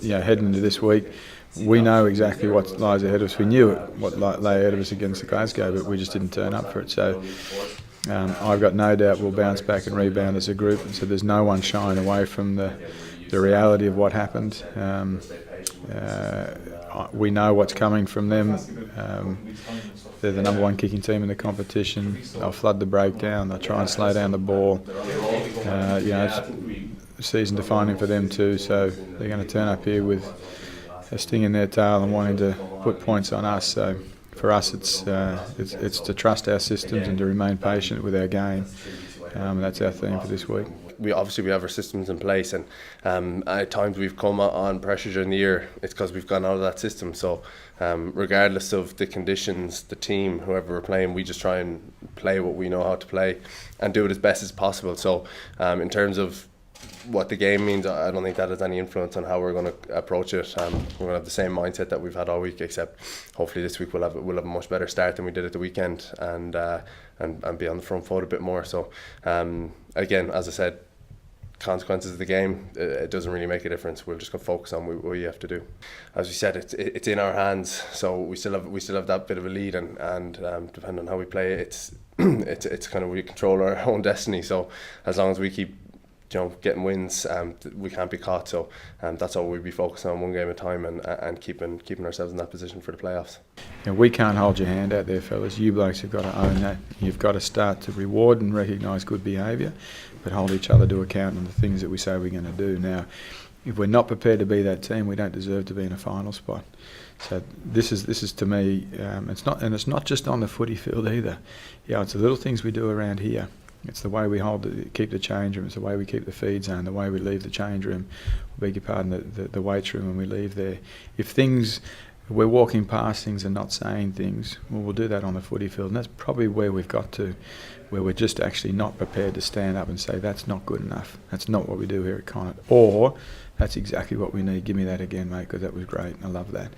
heading into this week, we know exactly what lies ahead of us. We knew what lay ahead of us against the Glasgow, but we just didn't turn up for it. So I've got no doubt we'll bounce back and rebound as a group. So there's no one shying away from the reality of what happened. We know what's coming from them. They're the number one kicking team in the competition. They'll flood the breakdown. They'll try and slow down the ball. It's season defining for them too. So they're going to turn up here with a sting in their tail and wanting to put points on us. So for us, it's to trust our systems and to remain patient with our game. That's our theme for this week. We have our systems in place, and at times we've come on pressure during the year. It's because we've gone out of that system. So regardless of the conditions, the team, whoever we're playing, we just try and play what we know how to play and do it as best as possible. So in terms of what the game means, I don't think that has any influence on how we're going to approach it. We're going to have the same mindset that we've had all week, except hopefully this week we'll have a much better start than we did at the weekend, and be on the front foot a bit more. So again, as I said, consequences of the game, it doesn't really make a difference. We're just going to focus on what we have to do. As we said, it's in our hands, so we still have that bit of a lead, and depending on how we play, it's kind of, we control our own destiny. So as long as we keep getting wins, we can't be caught. So that's all we'll be focusing on, one game at a time, and keeping ourselves in that position for the playoffs. We can't hold your hand out there, fellas. You blokes have got to own that. You've got to start to reward and recognise good behaviour, but hold each other to account on the things that we say we're going to do. Now, if we're not prepared to be that team, we don't deserve to be in a final spot. So this is to me, it's not just on the footy field either. It's the little things we do around here. It's the way we keep the change room. It's the way we keep the feed zone. The way we leave the change room. I beg your pardon, the weights room when we leave there. If we're walking past things and not saying things, well, we'll do that on the footy field, and that's probably where we've got to, where we're just actually not prepared to stand up and say that's not good enough. That's not what we do here at Connacht, or that's exactly what we need. Give me that again, mate, because that was great. I love that.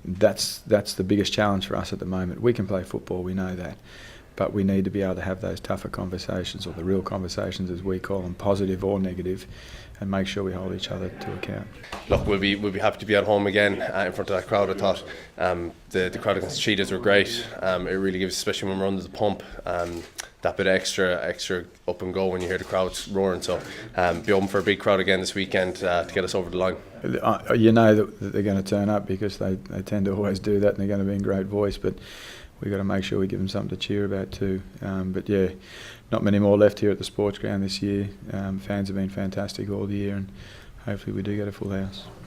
That's the biggest challenge for us at the moment. We can play football, we know that. But we need to be able to have those tougher conversations, or the real conversations as we call them, positive or negative, and make sure we hold each other to account. Look, we'll be happy to be at home again in front of that crowd. I thought the crowd against the Cheetahs were great. It really gives, especially when we're under the pump, that bit of extra up and go when you hear the crowds roaring. So be open for a big crowd again this weekend to get us over the line. You know that they're going to turn up, because they tend to always do that, and they're going to be in great voice, but we've got to make sure we give them something to cheer about too. But yeah, not many more left here at the sports ground this year. Fans have been fantastic all year, and hopefully we do get a full house.